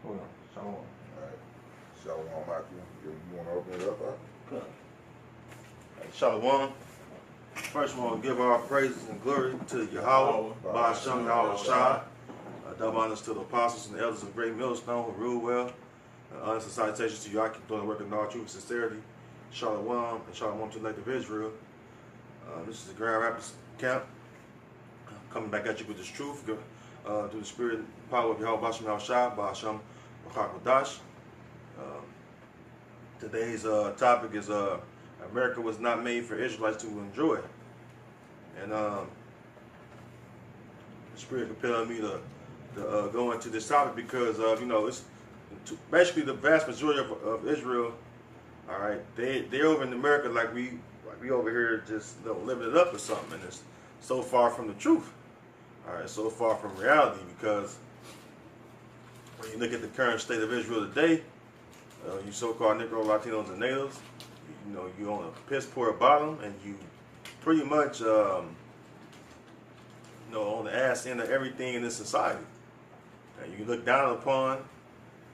Hold on. Shalom. All right. Shalom, Matthew. You want to open it up? Good. Shalom. First, we want to give our praises and glory to Yahweh, Ba'ashem Yahweh Shai. Double honors to the apostles and the elders of Great Millstone who rule well. Honors and salutations to you. I keep doing the work in all truth and sincerity. Shalom and shalom to the elect of Israel. This is the Grand Rapids camp. Coming back at you with this truth through the spirit and power of Yahweh Ba'ashem Yahweh Shai, Ba'ashem B'chak. Today's topic is America was not made for Israelites to enjoy. And the Spirit compelled me to go into this topic because, it's basically the vast majority of Israel, all right, they're over in America like we over here just living it up or something. And it's so far from the truth, all right, so far from reality, because when you look at the current state of Israel today, you so-called Negro, Latinos, and Natives, you on a piss poor bottom, and you pretty much, on the ass end of everything in this society. And you look down upon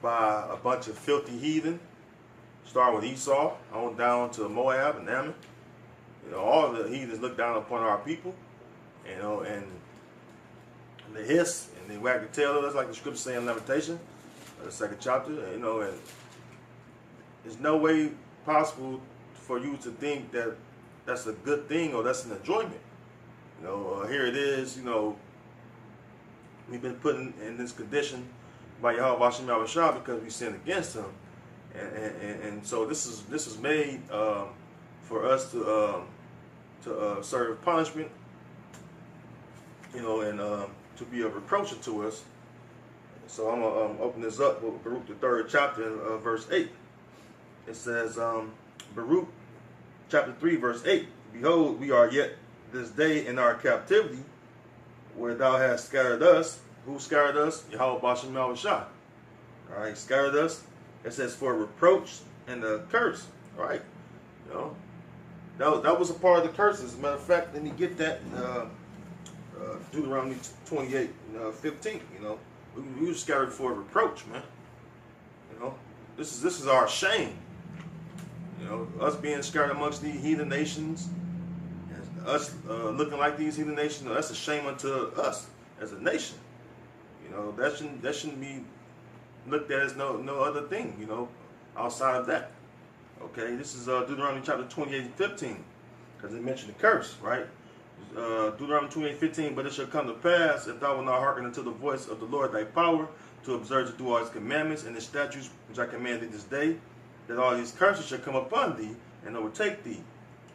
by a bunch of filthy heathen, start with Esau, on down to Moab and Ammon. All the heathens look down upon our people, and they hiss and they wag the tail at us, like the scripture say in Lamentation, the second chapter, and there's no way possible for you to think that that's a good thing or that's an enjoyment. Here it is, we've been put in this condition by Yahweh Ba'ashem Yahweh Shai because we sinned against him. And so this is made for us to serve punishment, and to be a reproach to us. So I'm going to open this up with Baruch the 3rd chapter, verse 8. It says, Baruch chapter 3, verse 8, Behold, we are yet this day in our captivity, where thou hast scattered us. Who scattered us? Yahweh Ba'ashem Yahweh Shai. All right, scattered us. It says for reproach and a curse. All right, that was a part of the curse. As a matter of fact, then you get that in Deuteronomy 28:15. We were scattered for reproach, man. This is our shame. Us being scattered amongst the heathen nations, and us looking like these heathen nations, that's a shame unto us as a nation. That shouldn't be looked at as no other thing, outside of that. Okay, this is Deuteronomy chapter 28:15, because it mentioned the curse, right? Deuteronomy 28:15, but it shall come to pass, if thou wilt not hearken unto the voice of the Lord thy power, to observe to do all his commandments and his statutes which I command thee this day, that all these curses shall come upon thee and overtake thee.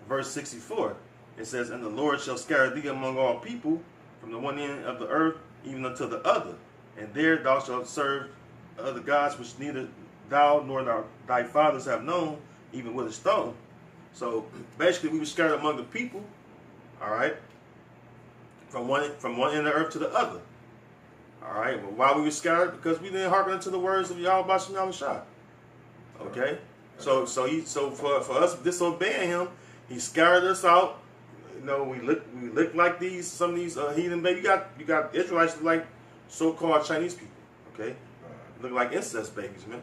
Verse 64, it says, And the Lord shall scatter thee among all people, from the one end of the earth even unto the other, and there thou shalt serve other gods which neither thou nor thy fathers have known, even with a stone. So basically we were scattered among the people, all right, from one end of the earth to the other. All right, well, why we were scattered? Because we didn't hearken unto the words of Yahweh Ba'ashem Yahweh Shai. Okay, so for us disobeying him, he scattered us out. We look like some of these heathen baby. You got Israelites like so-called Chinese people. Okay, look like incest babies, man.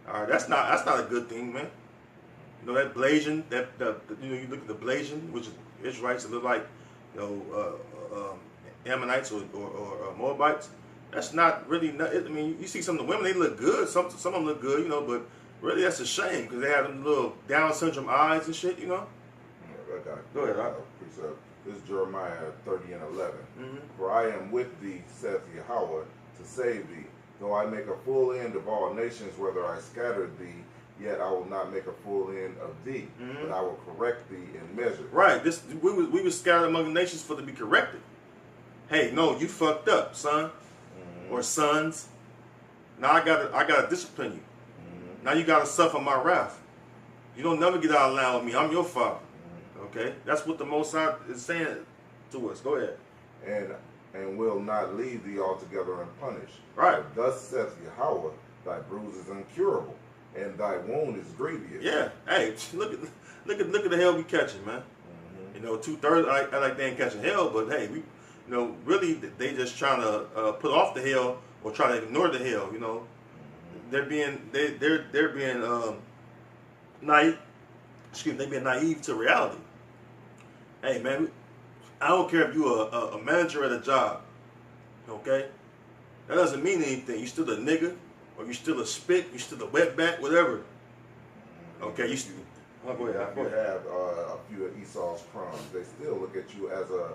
All right, that's not a good thing, man. That Blasian, you look at the Blasian, which is Israelites that look like Ammonites or Moabites. That's not really. You see some of the women, they look good. Some of them look good, but really that's a shame because they have them little Down syndrome eyes and shit, Yeah, Go ahead. This is Jeremiah 30:11. Mm-hmm. For I am with thee, saith Yahweh, to save thee. Though I make a full end of all nations, whether I scatter thee, yet I will not make a full end of thee, but I will correct thee in measure. Right. We were scattered among the nations for to be corrected. Hey, no, you fucked up, son or sons. Now I gotta discipline you. Now you gotta suffer my wrath. You don't never get out of line with me. I'm your father. Okay, that's what the Most High is saying to us. Go ahead. And will not leave thee altogether unpunished. Right. For thus saith Yahweh, thy bruise is incurable, and thy wound is grievous. Yeah. Hey, look at the hell we catching, man. 2/3 I like they ain't catching hell, but hey, we, really they just trying to put off the hell or try to ignore the hell. they're being naive. Excuse me, they're being naive to reality. Hey man, I don't care if you're a manager at a job, okay? That doesn't mean anything. You still a nigga, or you still a spit, you still a wetback, whatever. Okay, you still. Oh, go ahead. You have a few of Esau's crumbs. They still look at you as a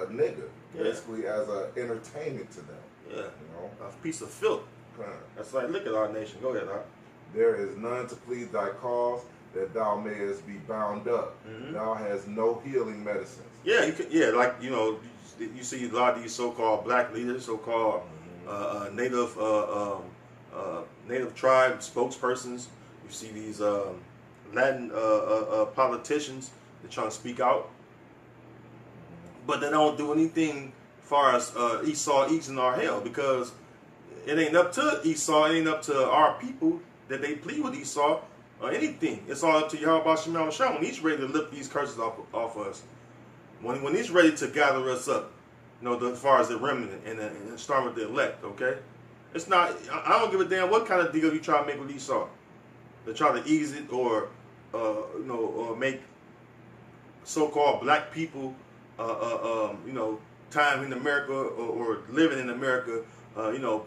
nigga, basically as a entertainment to them. Yeah, you know, a piece of filth. That's like, look at our nation. Go ahead, Doc. There is none to plead thy cause, that thou mayest be bound up. Thou hast no healing medicines. Yeah, you can. Yeah, like you see a lot of these so-called black leaders, so-called native tribe spokespersons. You see these Latin politicians. They're trying to speak out, but they don't do anything as far as Esau eating our hell, because it ain't up to Esau. It ain't up to our people that they plead with Esau or anything. It's all up to Yahweh Shema Shah when he's ready to lift these curses off us. When he's ready to gather us up, as far as the remnant and start with the elect, okay? It's not. I don't give a damn what kind of deal you try to make with Esau. They try to ease it or make so-called black people, time in America or living in America,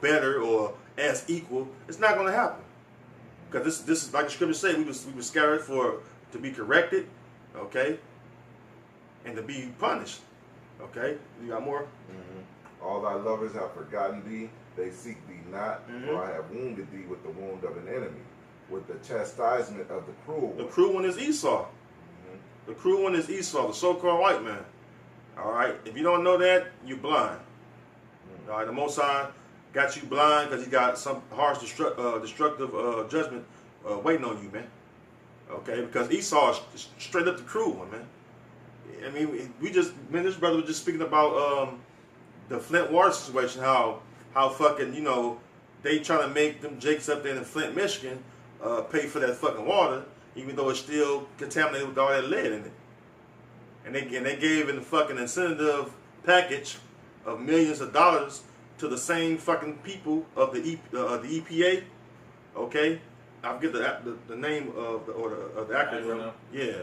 better or as equal. It's not going to happen, because this is like the scripture say. We were scattered to be corrected, okay, and to be punished, okay. You got more? All thy lovers have forgotten thee; they seek thee not. For I have wounded thee with the wound of an enemy, with the chastisement of the cruel one. The cruel one is Esau. The cruel one is Esau, the so-called white man. All right. If you don't know that, you're blind. All right. The Most High got you blind because he got some harsh, destructive judgment waiting on you, man. Okay. Because Esau is straight up the cruel one, man. I mean, this brother was just speaking about the Flint water situation. How fucking they trying to make them jakes up there in Flint, Michigan, pay for that fucking water, even though it's still contaminated with all that lead in it. And they gave a fucking incentive package of millions of dollars to the same fucking people of the EPA. Okay, I forget the name of the acronym. Yeah, you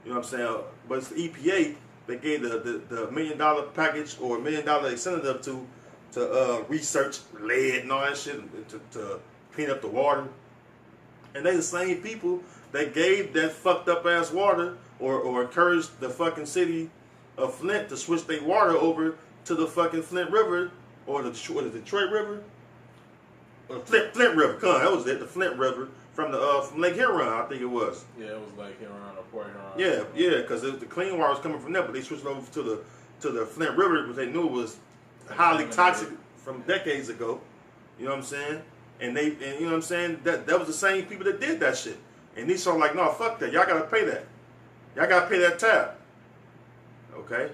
know what I'm saying. But it's the EPA. They gave the $1 million package or $1 million incentive to research lead and all that shit to clean up the water. And they the same people that gave that fucked up ass water or encouraged the fucking city of Flint to switch their water over to the fucking Flint River or the Detroit River or Flint River. Come on, that was it. The Flint River from Lake Huron, I think it was. Yeah, it was Lake Huron or Port Huron. Yeah, because the clean water was coming from there, but they switched over to the Flint River because they knew it was highly toxic from decades ago. You know what I'm saying? And you know what I'm saying? That was the same people that did that shit. And these are like, no, fuck that. Y'all gotta pay that. Y'all gotta pay that tab. Okay?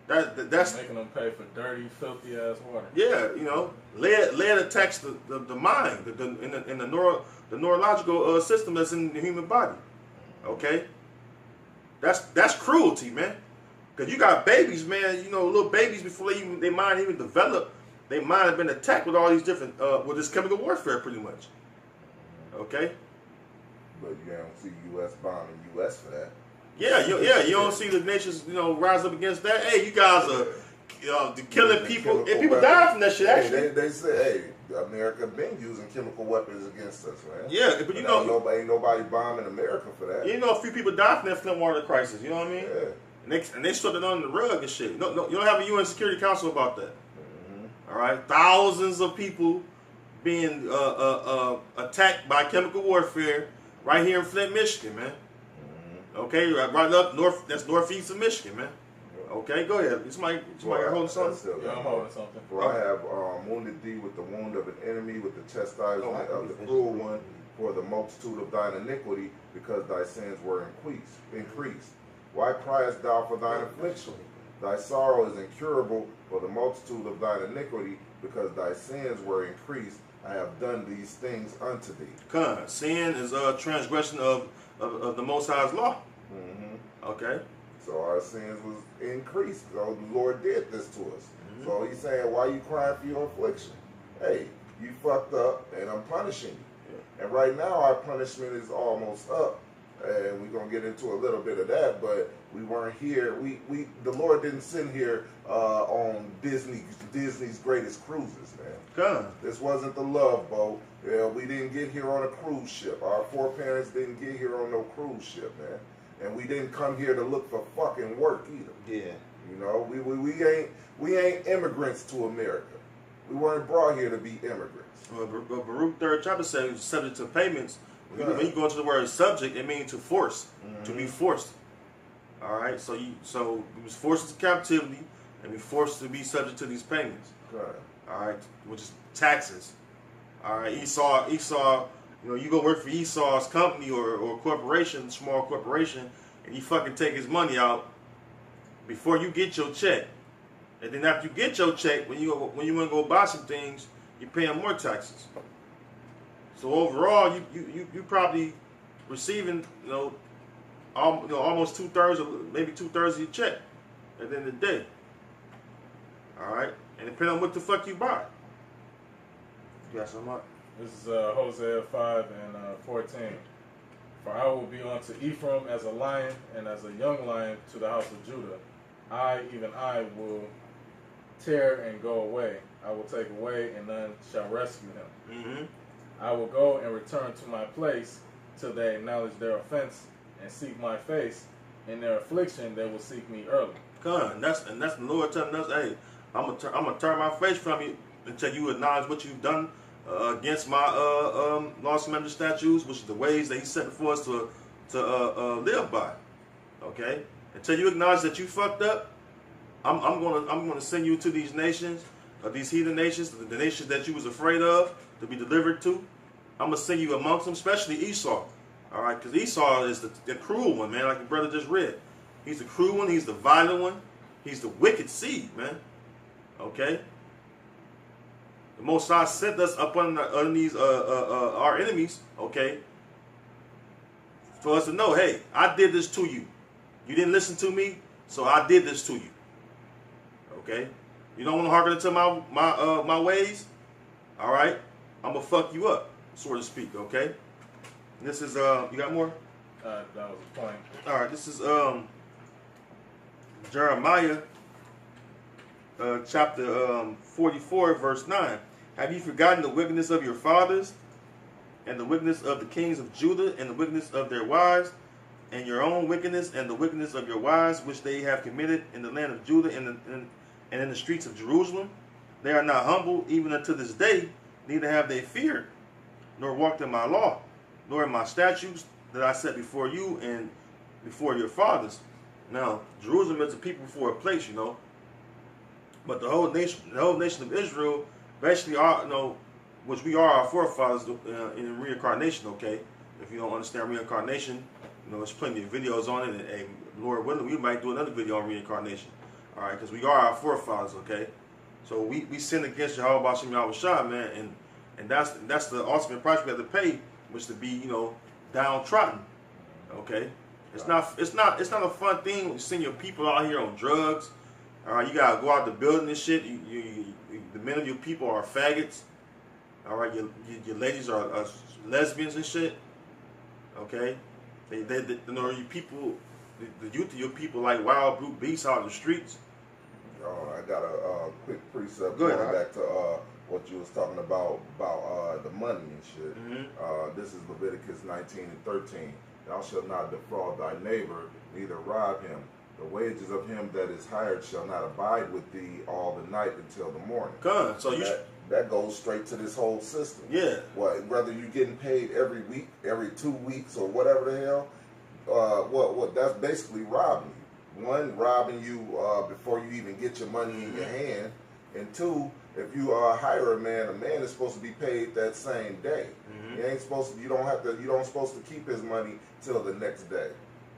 That's making them pay for dirty, filthy ass water. Yeah, lead attacks the mind, in the neurological system that's in the human body. Okay? That's cruelty, man. Because you got babies, man, little babies before they mind even develop. They might have been attacked with all these different, with this chemical warfare, pretty much. Okay. But you don't see U.S. bombing U.S. for that. Yeah, you don't see the nations, rise up against that. Hey, you guys are, killing people. And people die from that shit. Actually, they say, hey, America been using chemical weapons against us, man. Yeah, but ain't nobody bombing America for that. A few people died from that Flint water crisis. You know what I mean? Yeah. And they swept it under the rug and shit. No, you don't have a UN Security Council about that. All right, thousands of people being attacked by chemical warfare right here in Flint, Michigan, man. Okay, right up north. That's northeast of Michigan, man. Okay, go ahead. Somebody holding something. Yeah, I'm holding something. For I have wounded thee with the wound of an enemy, with the chastisement of the cruel one, for the multitude of thine iniquity, because thy sins were increased. Why criest thou for thine affliction? Thy sorrow is incurable for the multitude of thine iniquity, because thy sins were increased. I have done these things unto thee. Sin is a transgression of the Most High's law. Okay. So our sins was increased. So the Lord did this to us. So he's saying, why are you crying for your affliction? Hey, You fucked up, and I'm punishing you. Yeah. And right now, our punishment is almost up. And we're gonna get into a little bit of that, but we weren't here. The Lord didn't send here on Disney's greatest cruises, man. God. This wasn't the Love Boat. Yeah, we didn't get here on a cruise ship. Our foreparents didn't get here on no cruise ship, man. And we didn't come here to look for fucking work either. Yeah. You know, we ain't immigrants to America. We weren't brought here to be immigrants. Well, Baruch 3rd chapter says subject to payments. When you go into the word subject, it means to force, to be forced. All right, so we was forced into captivity, and we forced to be subject to these payments. Right. All right, which is taxes. All right, Esau, you go work for Esau's company or corporation, small corporation, and you fucking take his money out before you get your check, and then after you get your check, when you want to go buy some things, you pay him more taxes. So overall, you probably receiving almost 2/3 of maybe 2/3 of your check at the end of the day. All right, and depending on what the fuck you buy. You got something up? This is Hosea 5 and 14. For I will be unto Ephraim as a lion, and as a young lion to the house of Judah. Even I, will tear and go away. I will take away, and none shall rescue him. Mm-hmm. I will go and return to my place till they acknowledge their offense and seek my face. In their affliction, they will seek me early. God, and that's the Lord telling us, hey, I'm gonna turn my face from you until you acknowledge what you've done against my laws, commandments, statutes, which is the ways that He set before us to live by. Okay, until you acknowledge that you fucked up, I'm gonna send you to these nations, these heathen nations, the nations that you was afraid of to be delivered to. I'm gonna send you amongst them, especially Esau. All right, because Esau is the cruel one, man. Like the brother just read, he's the cruel one. He's the violent one. He's the wicked seed, man. Okay. The Most High sent us up on these our enemies. Okay. For us to know, hey, I did this to you. You didn't listen to me, so I did this to you. Okay. You don't want to hearken to my ways. All right. I'm gonna fuck you up, so to speak. Okay. This is you got more? That was the point. All right. This is Jeremiah chapter 44, verse 9. Have you forgotten the wickedness of your fathers, and the wickedness of the kings of Judah, and the wickedness of their wives, and your own wickedness, and the wickedness of your wives, which they have committed in the land of Judah and in the streets of Jerusalem? They are not humble, even unto this day, neither have they feared, nor walked in my law, nor in my statutes that I set before you and before your fathers. Now, Jerusalem is a people for a place, you know. But the whole nation of Israel, basically, which we are our forefathers in reincarnation. Okay, if you don't understand reincarnation, there's plenty of videos on it, and Lord willing, we might do another video on reincarnation. All right, because we are our forefathers. Okay, so we sin against Jehovah Hashem Yahushua, man, and that's the ultimate price we have to pay, which to be downtrodden. Okay, it's not a fun thing when you send your people out here on drugs. All right, you gotta go out the building and shit. The men of your people are faggots. All right, your ladies are lesbians and shit. Okay, your people, the youth of your people like wild brute beasts out in the streets. I got a quick precept going back to what you was talking about the money and shit. Mm-hmm. This is Leviticus 19 and 13. Thou shalt not defraud thy neighbor, neither rob him. The wages of him that is hired shall not abide with thee all the night until the morning. So that goes straight to this whole system. Yeah. Whether you're getting paid every week, every 2 weeks, or whatever the hell, that's basically robbing you. One, robbing you before you even get your money in your hand, and two, if you hire a man is supposed to be paid that same day. Mm-hmm. You don't supposed to keep his money till the next day.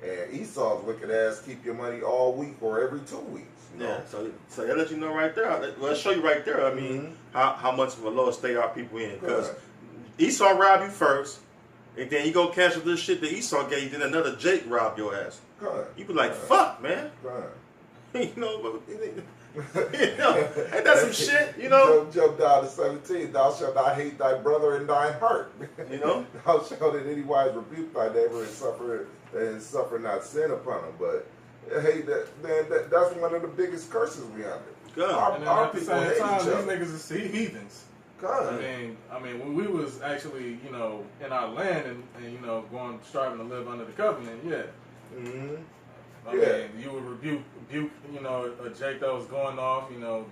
And Esau's wicked ass keep your money all week or every 2 weeks. Yeah, so that lets you know right there. Well, it'll show you right there. I mean, how much of a lower state our people in. Because Esau robbed you first, and then you go cancel this shit that Esau gave you, then another Jake robbed your ass. You be like, fuck, man. You know, ain't that some shit? You know, Jump down to 17. Thou shalt not hate thy brother in thine heart. You know, thou shalt in any wise rebuke thy neighbor and suffer not sin upon him. But hey, that's one of the biggest curses we under. And then Our at the people same hate time, each these other. niggas is heathens. God. I mean, when we was actually, you know, in our land and you know, striving to live under the covenant, yeah. Mm-hmm. I mean, you would rebuke, you know, a Jake that was going off, you know,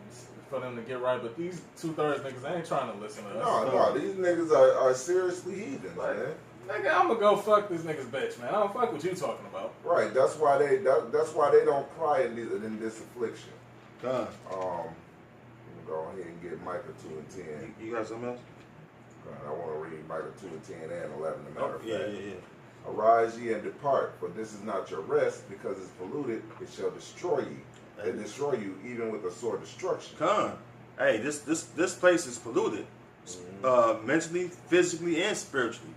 for them to get right. But these 2/3 niggas, they ain't trying to listen to us. No, these niggas are seriously heathens, man. Nigga, I'm gonna go fuck this nigga's bitch, man. I don't fuck what you talking about. Right. That's why they don't cry in this affliction. God. Go ahead and get Micah 2 and 10. You got something else? I want to read Micah 2 and 10 and 11. As a matter of fact. Yeah. Arise ye and depart, for this is not your rest, because it's polluted, it shall destroy you. And destroy you even with a sore destruction. Come. Hey, this place is polluted. Mentally, physically, and spiritually.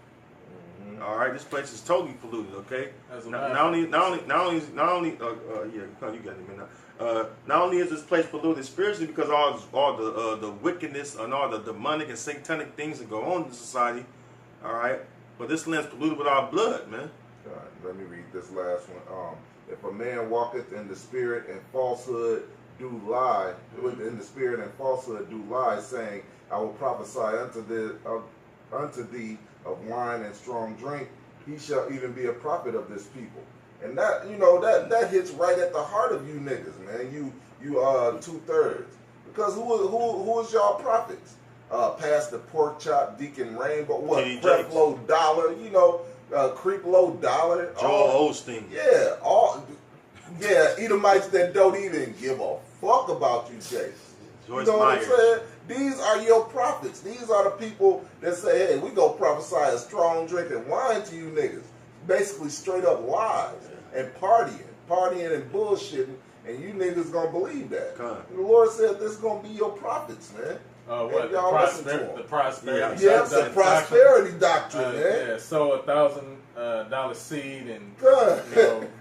All right, this place is totally polluted. Okay. Not only, you got it, man. Not only is this place polluted spiritually because all the wickedness and all the demonic and satanic things that go on in society. All right, but this land's polluted with our blood, man. Let me read this last one. If a man walketh in the spirit and falsehood do lie, in the spirit and falsehood do lie, saying, I will prophesy unto thee of wine and strong drink, he shall even be a prophet of this people. And that, you know, that hits right at the heart of you niggas, man. You 2/3. Because who is y'all prophets? Pastor Pork Chop, Deacon Rainbow, what? Creflo Dollar, you know, Creeplo Dollar. Joel Osteen. Yeah, Edomites that don't even give a fuck about you, Chase. Joyce You know Myers. what I'm saying? These are your prophets. These are the people that say, hey, we go prophesy a strong drink and wine to you niggas. Basically straight up lies and partying and bullshitting, and you niggas gonna believe that. The Lord said this is gonna be your prophets, man. What? The prosperity. Yes, the prosperity doctrine, man. Yeah, sow $1,000 seed and God.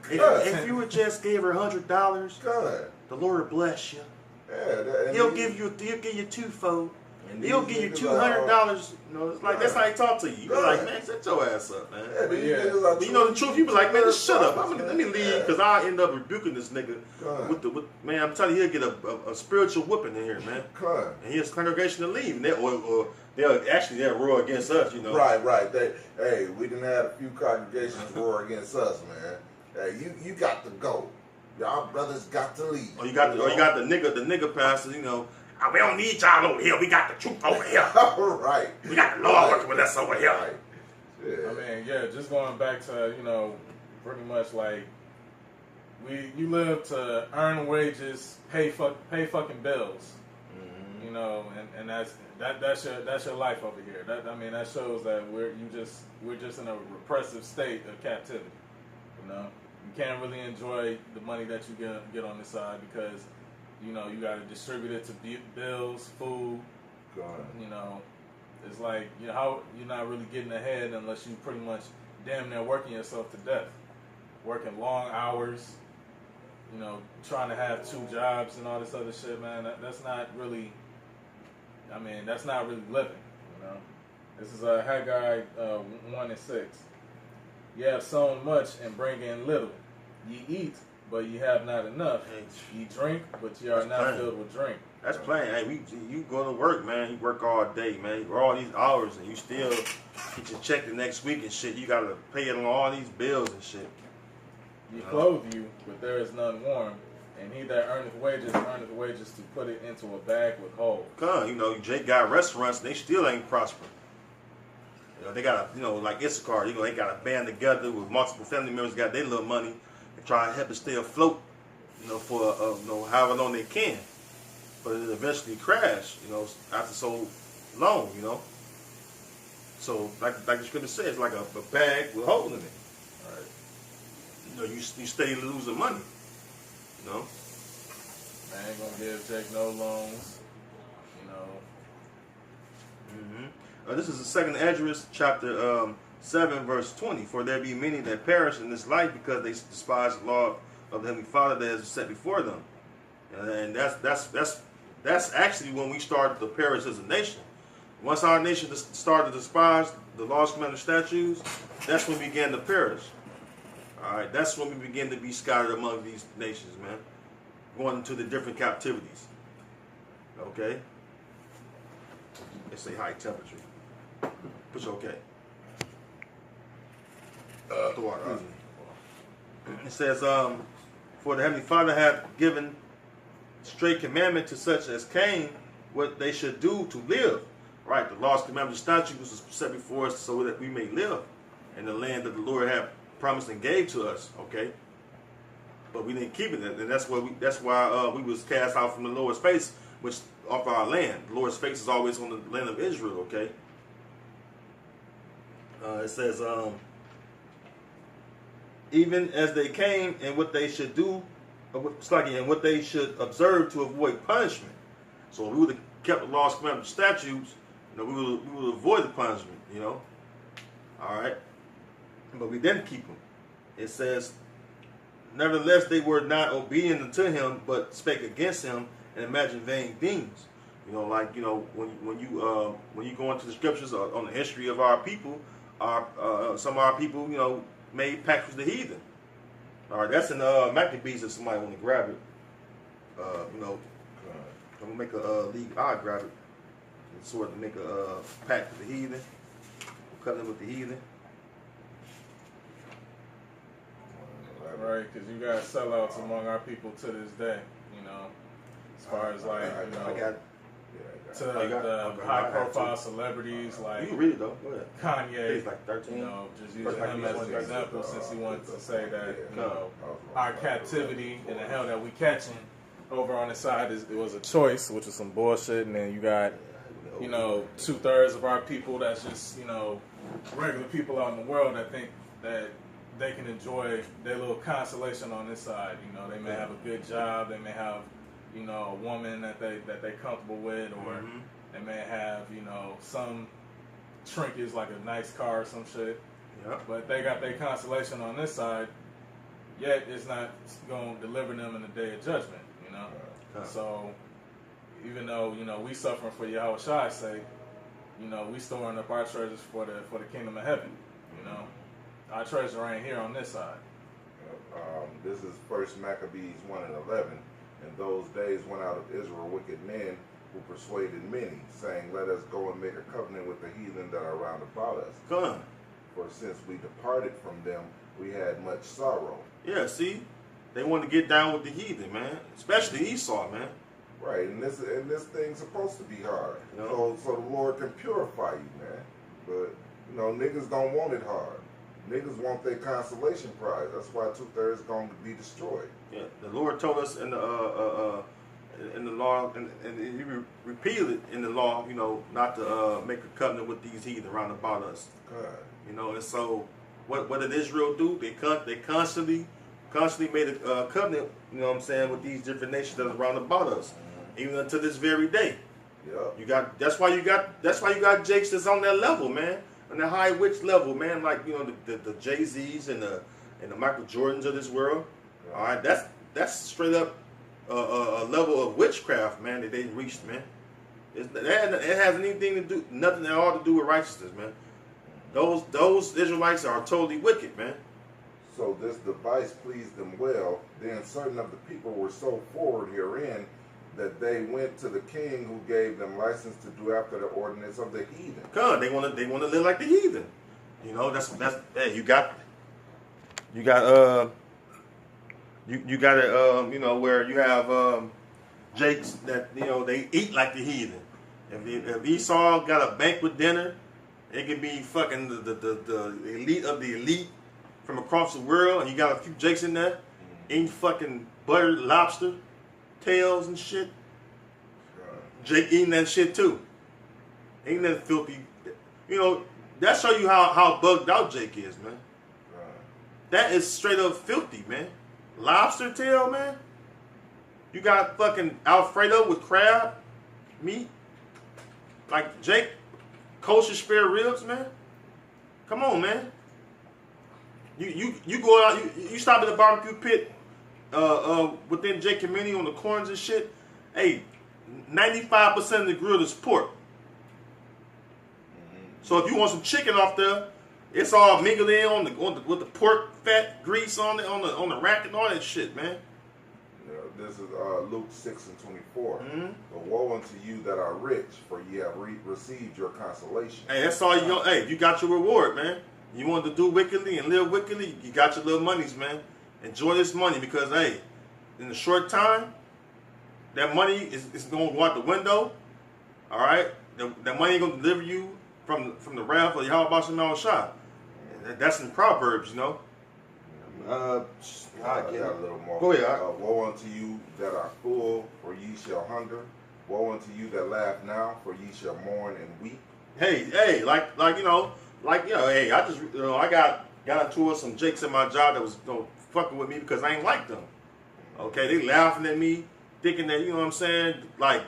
you know, if you would just gave her $100, God. the Lord bless you. Yeah, He'll give you twofold. He'll give you $200. You know, it's like that's how he talk to you. You be like, man, shut your ass up, man. But you know the truth. You be like, man, just shut up. Let me leave because I end up rebuking this nigga with man. I'm telling you, he'll get a spiritual whipping in here, man. And his congregation to leave, and they'll roar against us, you know. Right. We done had a few congregations roar against us, man. Hey, you got to go. Y'all brothers got to leave. Or you got the nigga pastors, you know. We don't need y'all over here. We got the truth over here. Right. We got the Lord working with us over here. Right. Yeah. I mean, yeah, just going back to, you know, pretty much like you live to earn wages, pay fucking bills. You know, and that's your life over here. That shows that we're just in a repressive state of captivity. You know, you can't really enjoy the money that you get on this side because, you know, you got to distribute it to bills, food. You know, it's like, you know, how you're not really getting ahead unless you pretty much damn near working yourself to death, working long hours. You know, trying to have 2 jobs and all this other shit, man. That's not really. I mean, that's not really living. You know, this is Haggai 1:6. Ye have sown much and bring in little. Ye eat, but ye have not enough. Ye drink, but ye are not filled with drink. That's plain. Hey, you go to work, man. You work all day, man. You work all these hours, and you still get your check the next week and shit. You gotta pay it on all these bills and shit. Ye clothe you, but there is none warm. And he that earneth wages to put it into a bag with holes. You know, Jake got restaurants, and they still ain't prospering. You know, they got like Issachar, you know, they got a band together with multiple family members, got their little money, and try to help it stay afloat, you know, for however long they can. But it eventually crashed, you know, after so long, you know. So, like the scripture says, it's like a bag with holes in it. All right. You know, you stay losing money. You know? I ain't gonna give Jake no loans. You know. This is the second Esdras, chapter 7, verse 20. For there be many that perish in this life because they despise the law of the Heavenly Father that is set before them. And that's actually when we started to perish as a nation. Once our nation started to despise the laws, commandments, statutes, that's when we began to perish. All right, that's when we begin to be scattered among these nations, man, going into the different captivities. Okay, they say high temperature. Push okay. The water. It says, for the Heavenly Father hath given straight commandment to such as came what they should do to live. Right, the laws, commandments, statutes was set before us so that we may live in the land that the Lord had promised and gave to us. Okay, but we didn't keep it, and that's why we was cast out from the Lord's face, which off our land. The Lord's face is always on the land of Israel. Okay, it says, even as they came, and what they should do, and what they should observe to avoid punishment. So if we would have kept the laws, commandments, statutes, we would avoid the punishment, All right. But we didn't keep them. It says, nevertheless, they were not obedient unto him, but spake against him and imagined vain things. When you go into the scriptures on the history of our people, some of our people, made pacts with the heathen. All right, that's in Maccabees. If somebody want to grab it, I'm gonna make a league. I'll grab it. And sort of make a pact with the heathen, covenant with the heathen. Right, because you got sellouts among our people to this day. As far as I got it. to the high-profile celebrities like you can read it though. Go ahead. Kanye, He's like 13. just using him as an example since he wanted to say that our captivity and the hell that we catching over on the side it was a choice, which is some bullshit, and then you got 2/3 of our people that's just regular people out in the world that think that they can enjoy their little consolation on this side. They may have a good job, they may have a woman that they comfortable with, or they may have some trinkets like a nice car or some shit. Yeah. But they got their consolation on this side, yet it's not going to deliver them in the day of judgment. So even though we suffering for Yahweh Shai's sake, we storing up our treasures for the kingdom of heaven. Our treasure ain't here on this side. This is First Maccabees 1:11. In those days went out of Israel wicked men who persuaded many, saying, let us go and make a covenant with the heathen that are round about us. Come. For since we departed from them, we had much sorrow. Yeah, see? They want to get down with the heathen, man. Especially Esau, man. Right, and this thing's supposed to be hard. So the Lord can purify you, man. But, niggas don't want it hard. Niggas want their consolation prize. That's why 2/3 is going to be destroyed. Yeah, the Lord told us in the law, and He repeated it in the law, not to make a covenant with these heathen round about us. God. And so what did Israel do? They constantly made a covenant, with these different nations that are round about us, even until this very day. Yeah. That's why you got Jakes that's on that level, man. On the high witch level, man, like the Jay-Z's and the Michael Jordans of this world. Yeah. All right, that's straight up a level of witchcraft, man, that they reached, man. It has nothing at all to do with righteousness, man. Those Israelites are totally wicked, man. So this device pleased them well. Then certain of the people were so forward herein that they went to the king, who gave them license to do after the ordinance of the heathen. God, they want to live like the heathen. That's hey, you got it. Where you have Jakes that they eat like the heathen. If Esau got a banquet dinner, it could be fucking the elite of the elite from across the world, and you got a few Jakes in there eating fucking buttered lobster tails and shit. Jake eating that shit too. Ain't that filthy? That show you how bugged out Jake is, man. That is straight up filthy, man. Lobster tail, man. You got fucking Alfredo with crab meat. Like Jake, kosher spare ribs, man. Come on, man. You go out, you stop at the barbecue pit within J community on the corners and shit, hey, 95% of the grill is pork. So if you want some chicken off there, it's all mingled in with the pork fat grease on the rack and all that shit, man. This is Luke 6:24. But woe unto you that are rich, for ye have received your consolation. Hey, that's all you gonna. Hey, you got your reward, man. You wanted to do wickedly and live wickedly, you got your little monies, man. Enjoy this money because, hey, in a short time, that money is gonna go out the window. All right, that money ain't gonna deliver you from the wrath of Yahweh Basham Al Shah. That's in Proverbs, you know. I got a little more. Go ahead. Woe unto you that are full, for ye shall hunger. Woe unto you that laugh now, for ye shall mourn and weep. Hey, hey, hey, I just, I got into some jakes at my job that was fucking with me because I ain't like them. Okay, they laughing at me, thinking that, you know what I'm saying, like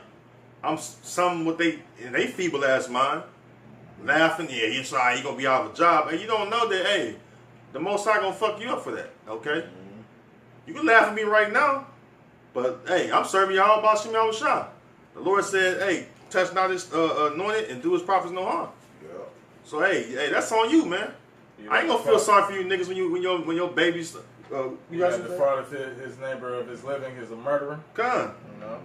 I'm some what they feeble ass mind, laughing. Yeah, you sorry, you gonna be out of a job, and you don't know that. Hey, the Most High gonna fuck you up for that. Okay, you can laugh at me right now, but hey, I'm serving y'all about Shem Shah. The Lord said, hey, touch not his anointed and do his prophets no harm. Yeah. So hey, that's on you, man. Yeah, I ain't gonna feel sorry for you niggas when your babies. You got the fraud of his neighbor of his living is a murderer. Come. You know.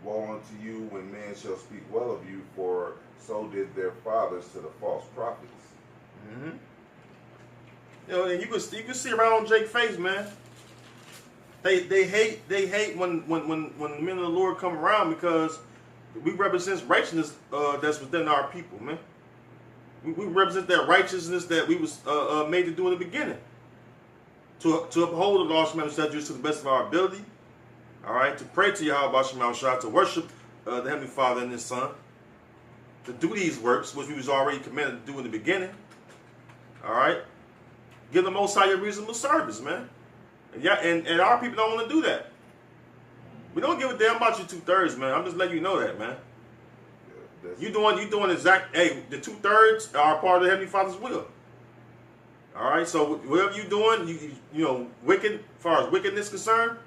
Woe unto you when men shall speak well of you, for so did their fathers to the false prophets. And you can see around Jake's face, man. They hate when the men of the Lord come around because we represent righteousness that's within our people, man. We represent that righteousness that we was made to do in the beginning. To uphold the laws, commandments, statutes to the best of our ability. All right, to pray to Yahweh Basham Shah, to worship the Heavenly Father and His Son, to do these works which we was already commanded to do in the beginning. All right, give the Most High a reasonable service, man. And our people don't want to do that. We don't give a damn about your 2/3, man. I'm just letting you know that, man. You doing exact. Hey, the 2/3 are part of the Heavenly Father's will. All right, so whatever you doing, you know, wicked, as far as wickedness concerned,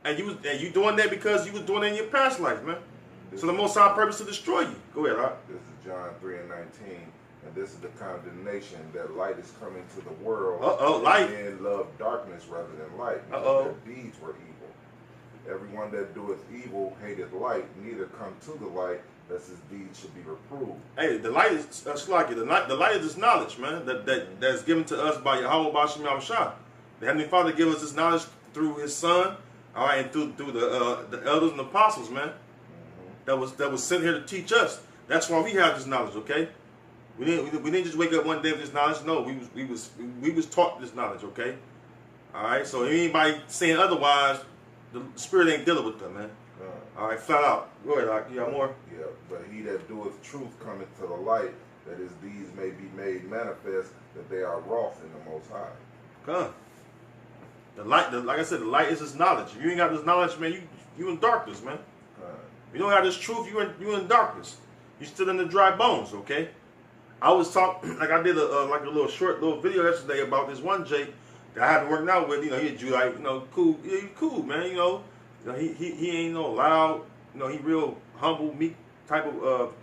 and you doing that because you was doing it in your past life, man. So the Most High purpose to destroy you. Go ahead, all right. This is John 3:19, and this is the condemnation that light is coming to the world. Light. Men love darkness rather than light, because their deeds were evil. Everyone that doeth evil hateth light, neither come to the light, lest his deeds should be reproved. Hey, the light is the light is this knowledge, man, that's given to us by Yahweh Basham Shah. The Heavenly Father gave us this knowledge through His Son, all right, and through the elders and apostles, man. That was sent here to teach us. That's why we have this knowledge, okay? We didn't just wake up one day with this knowledge. No, we was taught this knowledge, okay? All right. So anybody saying otherwise, the Spirit ain't dealing with them, man. All right, flat out. Go ahead, you got more? Yeah, but he that doeth truth cometh to the light, that his deeds may be made manifest, that they are wrought in the Most High. Come. The light, like I said, the light is His knowledge. If you ain't got this knowledge, man, you in darkness, man. You don't have this truth, you in darkness. You still in the dry bones, okay? I was talking, like I did a short video yesterday about this one Jake that I haven't worked out with. You know, he's Judite, you know, cool. Yeah, he's cool, man. You know, he ain't no loud. You know, he real humble, meek type of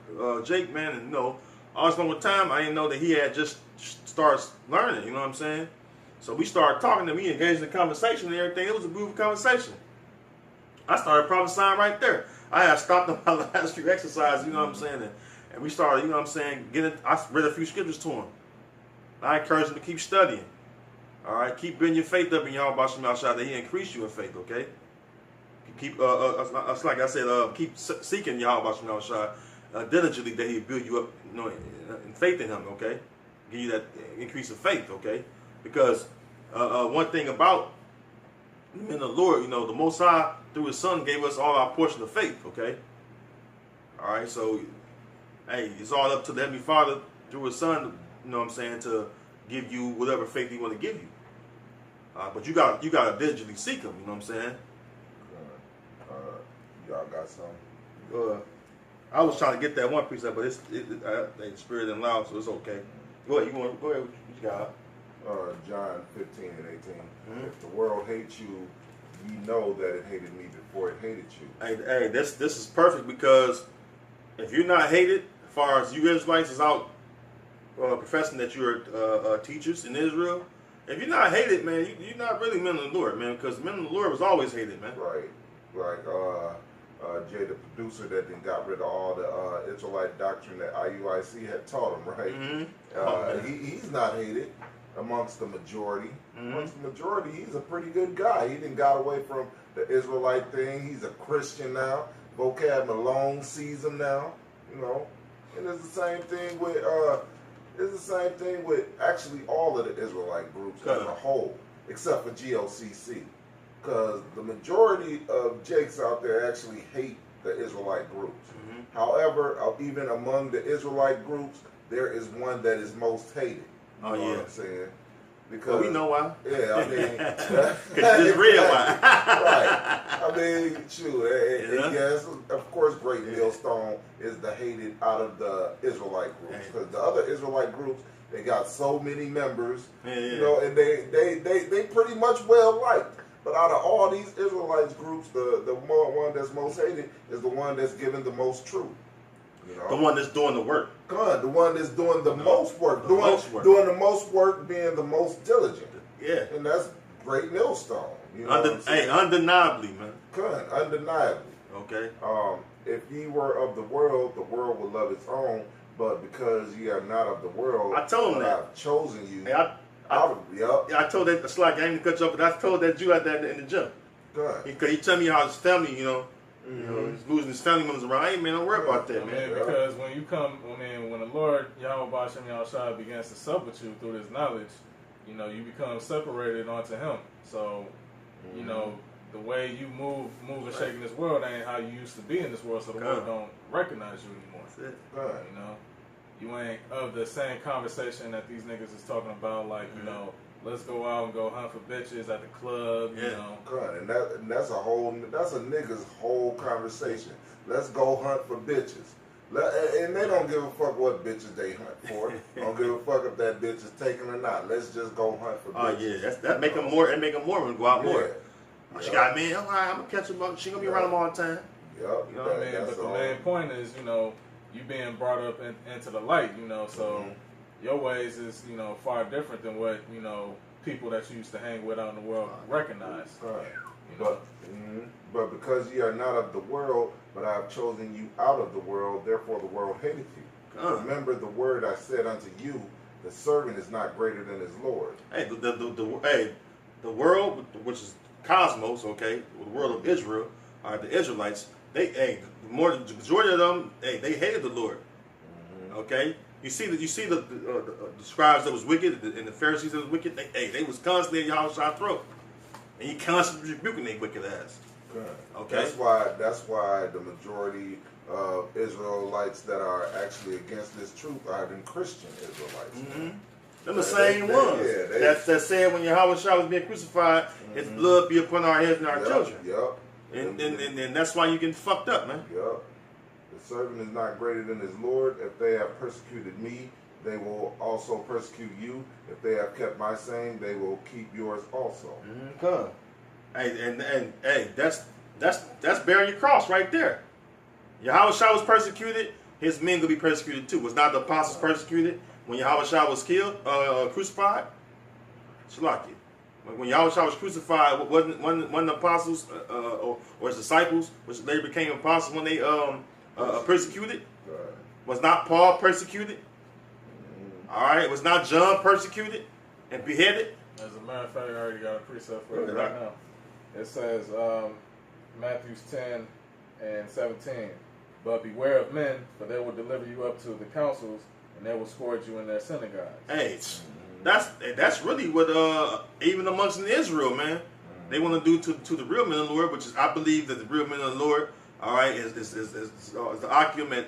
Jake, man. And you know, all this long time, I didn't know that he had just started learning. You know what I'm saying? So we started talking to me, engaged in conversation and everything. It was a beautiful conversation. I started prophesying right there. I had stopped on my last few exercises, you know what I'm saying? And we started, you know what I'm saying, I read a few scriptures to him. I encourage him to keep studying. All right, keep building your faith up in Yahweh Basham Shah, that He increase you in faith, okay? Keep, like I said, keep seeking Yahweh Basham Shah diligently, that He build you up, you know, in faith in Him, okay? Give you that increase of faith, okay? Because one thing about in the Lord, you know, the Most High through His Son gave us all our portion of faith, okay? All right, so hey, it's all up to the Heavenly Father through His Son, you know what I'm saying, to give you whatever faith He want to give you. But you got to diligently seek Him, you know what I'm saying? Y'all got some? I was trying to get that one precept, but the Spirit and loud, so it's okay. Go ahead, go ahead, what you got? John 15 and 18. If the world hates you, ye know that it hated me before it hated you. Hey, this is perfect, because if you're not hated, as far as you Israelites is out professing that you're teachers in Israel, if you're not hated, man, you're not really men of the Lord, man, because the men of the Lord was always hated, man. Right. Like Jay, the producer that then got rid of all the Israelite doctrine that IUIC had taught him, right? Mm-hmm. He's not hated amongst the majority. Mm-hmm. Amongst the majority, he's a pretty good guy. He didn't got away from the Israelite thing. He's a Christian now. Vocab Malone sees him now, you know. And it's the same thing with actually all of the Israelite groups as a whole, except for GOCC. Because the majority of Jakes out there actually hate the Israelite groups. Mm-hmm. However, even among the Israelite groups, there is one that is most hated. Oh, you know yeah. what I'm saying? Because Well, we know why. Yeah, I mean, because it's real why. Right. I mean, shoot. Yeah. Yes, of course, Great Millstone is the hated out of the Israelite groups, because the other Israelite groups, they got so many members, you know, and they pretty much well liked. But out of all these Israelites groups, the one that's most hated is the one that's giving the most truth. You know? The one that's doing the work. God, the one that's doing the most work. Doing the most work, being the most diligent. Yeah. And that's Great Millstone. You know undeniably, man. God, undeniably. Okay. If ye were of the world would love its own. But because ye are not of the world, I told him that I've chosen you. Hey, I told that. It's like I ain't cut you off, but I told that Jew out there in the gym. God. Because he tell me how his family, you know, he's losing his family members around. Hey, man, don't worry about that, man. Because when you come, when the Lord Yahweh Bashem Yahushua begins to sup with you through this knowledge, you know, you become separated onto Him. So, you know, the way you move and shake in this world ain't how you used to be in this world. So the world don't recognize you anymore. That's it. You know, you ain't of the same conversation that these niggas is talking about. Like, you know, let's go out and go hunt for bitches at the club. You know, God, and that's a nigga's whole conversation. Let's go hunt for bitches. And they don't give a fuck what bitches they hunt for. Don't give a fuck if that bitch is taken or not. Let's just go hunt for bitches. Oh yeah, that make them more. It make them more and go out more. She got me. I'm gonna catch them up. She gonna be around them all the time. Yep. You know what I mean? But the main point is, you know, you being brought up into the light. You know, so your ways is, you know, far different than what, you know, people that you used to hang with out in the world recognize. Right. You know? But because ye are not of the world, but I have chosen you out of the world, therefore the world hateth you. Remember the word I said unto you, the servant is not greater than his Lord. Hey, the world, which is cosmos, okay, the world of Israel, the Israelites, the majority of them, they hated the Lord. Okay, you see the scribes that was wicked and the Pharisees that was wicked. They was constantly at Yahushua's throat, and he constantly rebuking their wicked ass. Okay, that's why the majority of Israelites that are actually against this truth are the Christian Israelites. They're the same ones that said when Yahushua was being crucified, His blood be upon our heads and our children. And that's why you getting fucked up, man. Yep. The servant is not greater than his Lord. If they have persecuted me, they will also persecute you. If they have kept my saying, they will keep yours also. Hey, that's bearing your cross right there. Yahushua was persecuted, his men will be persecuted too. Was not the apostles persecuted when Yahushua was killed, crucified? Shalaki. When Yahushua was crucified, wasn't the apostles or his disciples, which later became apostles, when they persecuted? Was not Paul persecuted? All right. Was not John persecuted and beheaded? As a matter of fact, I already got a precept for it right now. It says, Matthew 10 and 17, but beware of men, for they will deliver you up to the councils, and they will scourge you in their synagogues. Hey, that's really what even amongst Israel, man, they want to do to the real men of the Lord, which is, I believe that the real men of the Lord, all right, is the Akim. And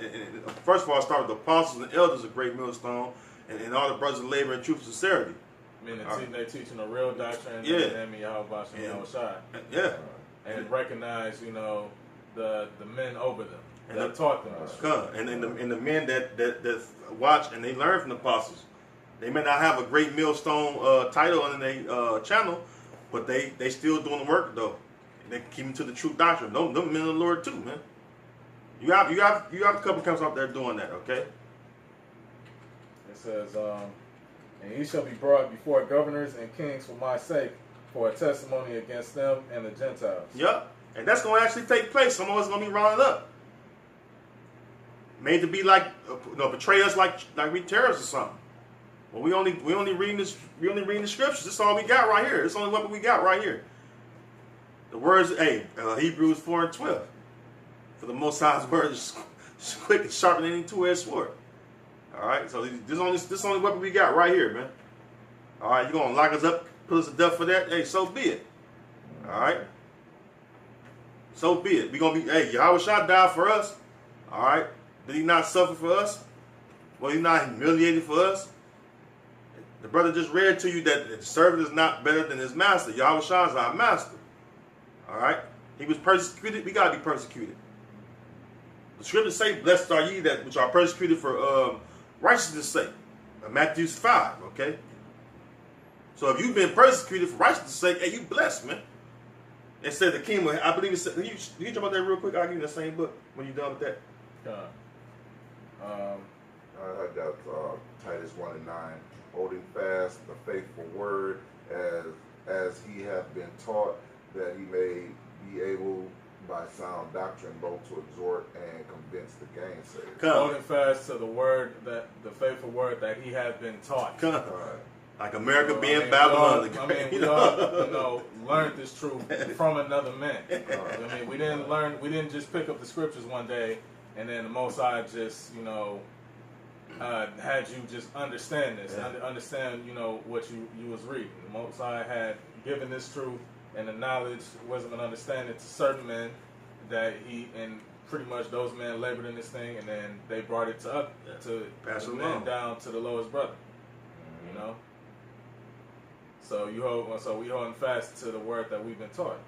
first of all, start with the apostles and elders of Great Millstone, and all the brothers of labor and truth and sincerity. I mean, they're teaching a real doctrine, and recognize, you know, the men over them that taught them. And the men that watch and they learn from the apostles. They may not have a Great Millstone title on their channel, but they still doing the work though. they keep them to the true doctrine. Them men of the Lord too, man. You have a couple camps out there doing that, okay? It says, and he shall be brought before governors and kings for my sake, for a testimony against them and the Gentiles. Yep. And that's going to actually take place. Some of us going to be rounded up. Made to be like, betray us like we terrorists or something. Well, we only reading this. We only reading the scriptures. This is all we got right here. This is the only weapon we got right here. The words, Hebrews 4:12. For the Most High's word is quick and sharper than any two-edged sword. All right. So this is the only weapon we got right here, man. All right. You gonna lock us up, put us to death for that? Hey, so be it. All right. So be it. We gonna be. Hey, Yahweh Shah died for us. All right. Did he not suffer for us? Was he not humiliated for us? The brother just read to you that the servant is not better than his master. Yahweh Shah is our master. All right? He was persecuted. We got to be persecuted. The scriptures say, blessed are ye that which are persecuted for righteousness' sake. Matthew 5, okay? So if you've been persecuted for righteousness' sake, hey, you blessed, man. It said the king, I believe it said, you jump about that real quick? I'll give you the same book when you're done with that. I got Titus 1:9, holding fast the faithful word as he hath been taught, that he may be able by sound doctrine both to exhort and convince the gainsayers. Holding fast to the word, that the faithful word that he hath been taught. Like America being Babylon. We all learned this truth from another man. We didn't just pick up the scriptures one day and then the Most High just, had you just understand this, understand, what you was reading. The Most High had given this truth and the knowledge, wisdom, and understanding to certain men that and pretty much those men labored in this thing, and then they brought it to pass the it men along down to the lowest brother. So we holding fast to the word that we've been taught.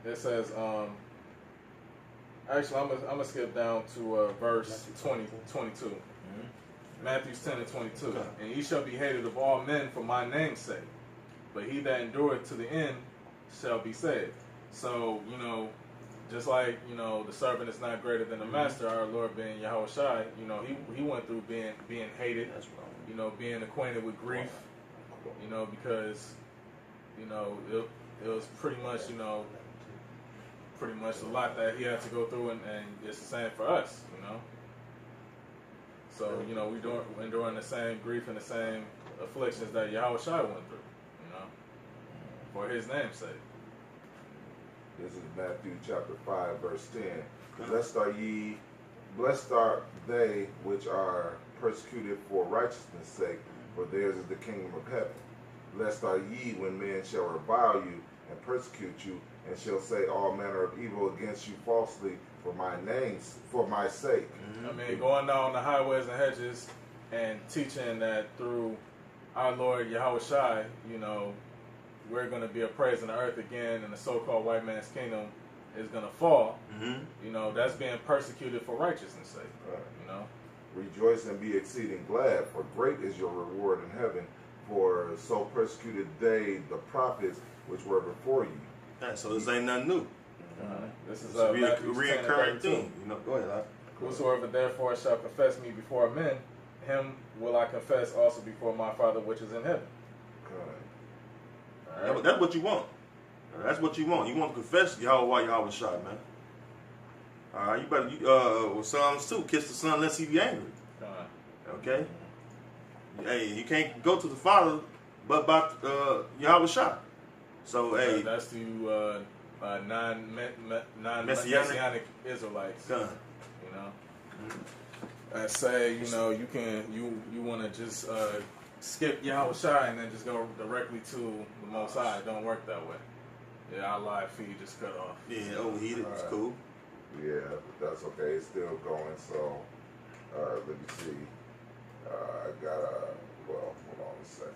It says, actually, I'm gonna skip down to verse 22. Matthew 10:22. And ye shall be hated of all men for my name's sake, but he that endureth to the end shall be saved. So, just like, the servant is not greater than the master, our Lord being Yahweh Shai, he went through being hated, being acquainted with grief, because, it was pretty much a lot that he had to go through, and it's the same for us, So, we enduring the same grief and the same afflictions that Yahweh Shai went through, for his name's sake. This is Matthew chapter 5, verse 10. Blessed are they which are persecuted for righteousness' sake, for theirs is the kingdom of heaven. Blessed are ye when men shall revile you and persecute you, and shall say all manner of evil against you falsely for my sake. Going down the highways and hedges and teaching that through our Lord Yahweh Shai, we're going to be appraised in the earth again, and the so-called white man's kingdom is going to fall. That's being persecuted for righteousness' sake. Rejoice and be exceeding glad, for great is your reward in heaven. For so persecuted they the prophets which were before you. So this ain't nothing new. This is a reoccurring thing. Go ahead. Whosoever therefore shall confess me before men, him will I confess also before my Father which is in heaven. Right. That's what you want. That's what you want. You want to confess Yahweh Shai, man. All right, you better, with Psalms 2, kiss the Son lest he be angry. Okay? Hey, you can't go to the Father but by Yahweh Shai. So, hey. That's to non-messianic Israelites. I say, you want to just skip Yahweh Shai and then just go directly to the Most High. It don't work that way. Yeah, our live feed just cut off. Yeah, overheated. It's cool. Yeah, but that's okay. It's still going. So, let me see. I got hold on a second.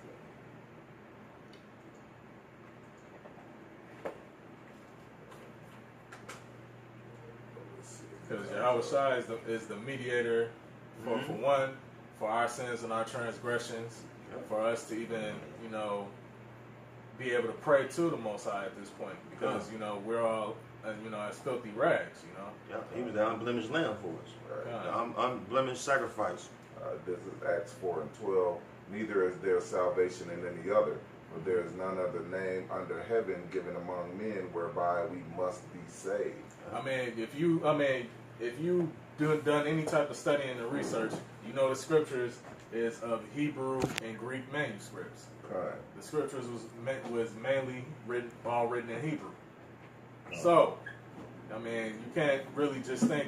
Because Yahweh Shai is the mediator for one, for our sins and our transgressions, for us to even, be able to pray to the Most High at this point because we're all as filthy rags. Yeah, he was the unblemished lamb for us. Right. The unblemished sacrifice. This is Acts 4:12. Neither is there salvation in any other, for there is none other name under heaven given among men whereby we must be saved. If you done any type of studying and research, the scriptures is of Hebrew and Greek manuscripts. Right. The scriptures was mainly written in Hebrew. So, you can't really just think,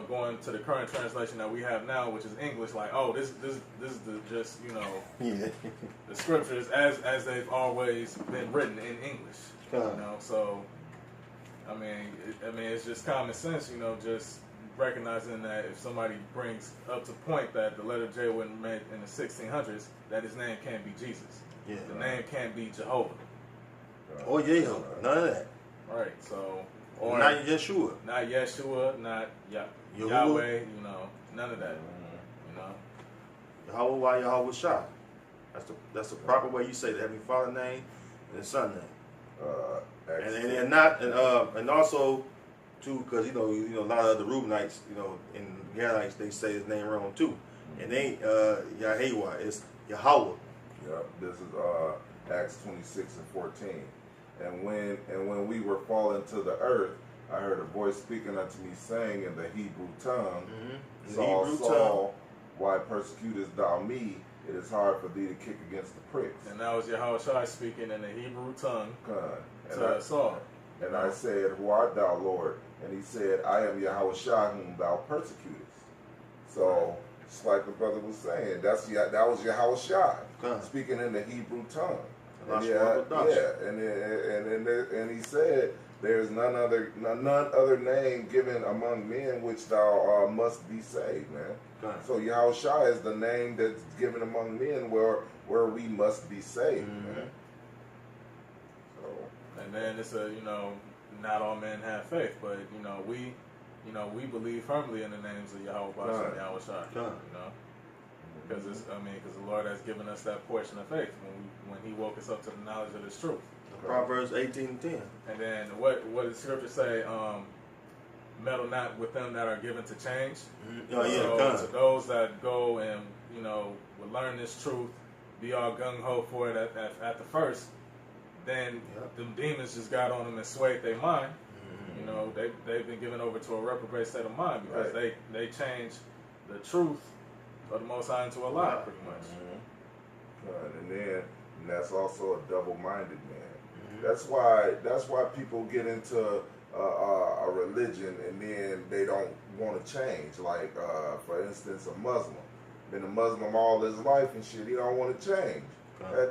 going to the current translation that we have now, which is English, like, oh, this is the just, the scriptures as they've always been written in English. So, it's just common sense, just recognizing that if somebody brings up to point that the letter J wasn't made in the 1600s, that his name can't be Jesus. Yeah. The name can't be Jehovah. Or Yahweh. None of that. Right. So, or not Yeshua. Not Yeshua, not Yahweh, none of that. Yahweh, Yahweh Shah. That's the proper way you say the Heavenly Father name and the Son name. And also too, because a lot of the Reubenites, and Gadites, they say his name wrong too. And they ain't Yahweh, it's Yahweh. Yeah, this is Acts 26:14. And when we were fallen to the earth, I heard a voice speaking unto me, saying in the Hebrew tongue, Saul, why persecutest thou me? It is hard for thee to kick against the pricks. And that was Yahushua speaking in the Hebrew tongue to Saul. And I said, Who art thou, Lord? And he said, I am Yahushua whom thou persecutest. So, just like the brother was saying, that was Yahushua speaking in the Hebrew tongue. And and he said, there is none other name given among men which thou must be saved, man. So Yahushua is the name that's given among men where we must be saved, man. So, and then it's not all men have faith, but we believe firmly in the names of Yahweh and Yahushua, because the Lord has given us that portion of faith when He woke us up to the knowledge of His truth. Proverbs 18:10. And then what does the scripture say? Meddle not with them that are given to change. So to those that go and will learn this truth, be all gung ho for it at the first, then them demons just got on them and swayed their mind. They've been given over to a reprobate state of mind because they changed the truth of the Most High into a lie, pretty much. And that's also a double-minded man. That's why people get into a religion and then they don't want to change. Like, for instance, a Muslim. Been a Muslim all his life and shit. He don't want to change.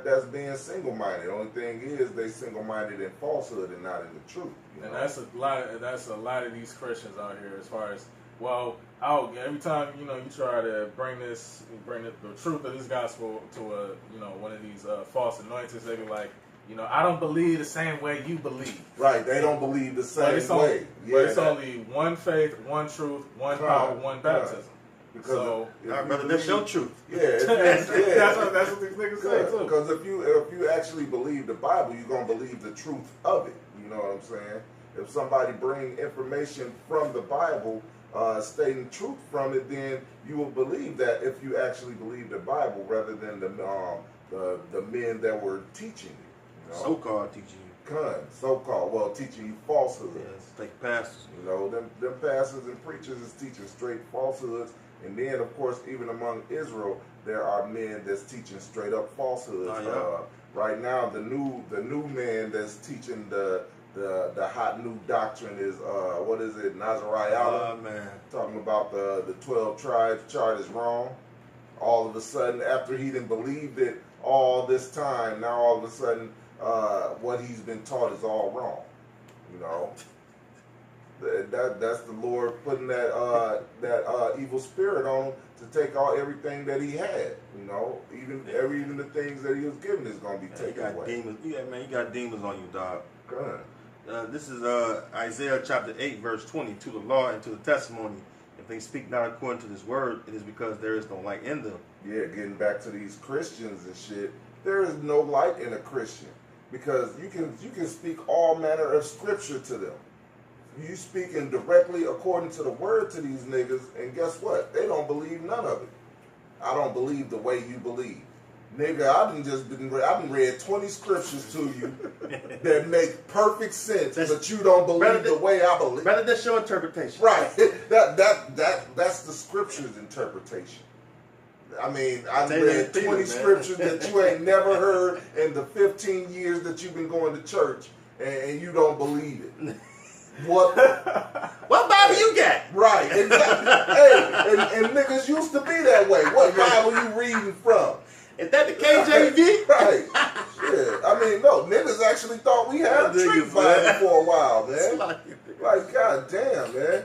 That's being single-minded. The only thing is they single-minded in falsehood and not in the truth. And that's a lot of these Christians out here. As far as every time you try to bring the truth of this gospel to one of these false anointings, they be like, I don't believe the same way you believe. Right, they don't believe the same way. But it's only one faith, one truth, one power, one baptism. Because brother, that's your truth. Yeah, that's what these niggas say too. Because if you actually believe the Bible, you're gonna believe the truth of it. You know what I'm saying? If somebody bring information from the Bible, stating truth from it, then you will believe that if you actually believe the Bible, rather than the men that were teaching you. So-called teaching you. So-called, teaching you falsehoods. Yes, like pastors. Them pastors and preachers is teaching straight falsehoods. And then, of course, even among Israel, there are men that's teaching straight up falsehoods. Right now, the new man that's teaching the hot new doctrine is what is it, Nazariah? Man, talking about the 12 tribes chart is wrong. All of a sudden, after he didn't believed it all this time, now all of a sudden, what he's been taught is all wrong. That's the Lord putting that evil spirit on him to take everything that he had. Even the things that he was given is going to be taken away. Demons. You got demons on you, dog. Good. This is Isaiah chapter 8, verse 20. To the law and to the testimony, if they speak not according to this word, it is because there is no light in them. Yeah, getting back to these Christians and shit. There is no light in a Christian. because you can speak all manner of scripture to them. You speaking directly according to the word to these niggas, and guess what? They don't believe none of it. I don't believe the way you believe. Nigga, I done read 20 scriptures to you that make perfect sense, but you don't believe the way I believe. Brother, that's your interpretation. Right. That's the scripture's interpretation. I mean, I read 20 scriptures that you ain't never heard in the 15 years that you've been going to church, and you don't believe it. What Bible you got? Right, exactly. Hey, and niggas used to be that way. What Bible you reading from? Is that the KJV? Right. Yeah. I mean, no, niggas actually thought we had a trick Bible for a while, man. Like, god damn, man.